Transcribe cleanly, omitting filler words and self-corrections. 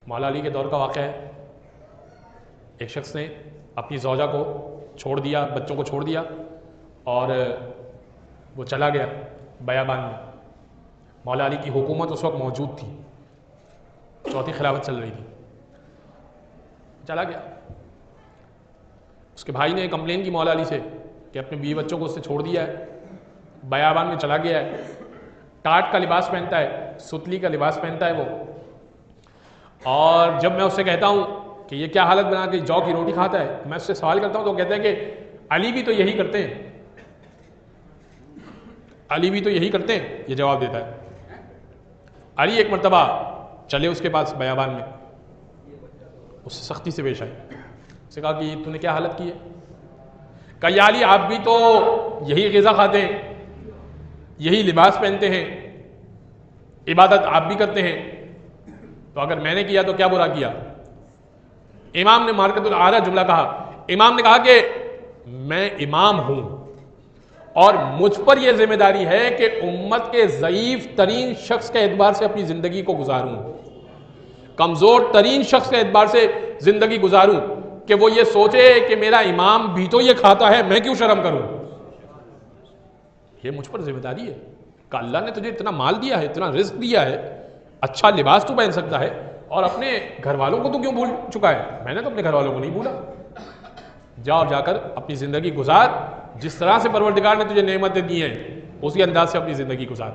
मौला अली के दौर का वाक़या है। एक शख्स ने अपनी ज़ौजा को छोड़ दिया, बच्चों को छोड़ दिया और वो चला गया बयाबान में। मौला अली की हुकूमत उस वक्त मौजूद थी, चौथी खिलाफत चल रही थी। चला गया। उसके भाई ने कंप्लेन की मौला अली से कि अपने बीवी बच्चों को उससे छोड़ दिया है, बयाबान में चला गया है, टाट का लिबास पहनता है, सुतली का लिबास पहनता है वो। और जब मैं उससे कहता हूँ कि ये क्या हालत बना के जौ की रोटी खाता है, मैं उससे सवाल करता हूँ तो कहते हैं कि अली भी तो यही करते हैं, अली भी तो यही करते हैं, ये जवाब देता है। अली एक मरतबा चले उसके पास बयाबान में, उससे सख्ती से पेश आए, उससे कहा कि तूने क्या हालत की है? कहा या अली आप भी तो यही ग़िज़ा खाते हैं, यही लिबास पहनते हैं, इबादत आप भी करते हैं, तो अगर मैंने किया तो क्या बुरा किया? इमाम ने मार्कतुल आला जुमला कहा। इमाम ने कहा कि मैं इमाम हूं और मुझ पर यह जिम्मेदारी है कि उम्मत के ज़ईफ़ तरीन शख्स के एतबार से अपनी ज़िंदगी को गुजारूं, कमज़ोर तरीन शख्स के एतबार से ज़िंदगी गुजारूं कि वो ये सोचे कि मेरा इमाम भी तो ये खाता है, मैं क्यों शर्म करूं? ये मुझ पर जिम्मेदारी है कि अल्लाह ने तुझे इतना माल दिया है, इतना रिस्क दिया है, अच्छा लिबास तू पहन सकता है, और अपने घर वालों को तू क्यों भूल चुका है? मैंने तो अपने घर वालों को नहीं भूला। जा और जाकर अपनी ज़िंदगी गुजार, जिस तरह से परवरदिगार ने तुझे नेमतें दी हैं उसी अंदाज से अपनी ज़िंदगी गुजार।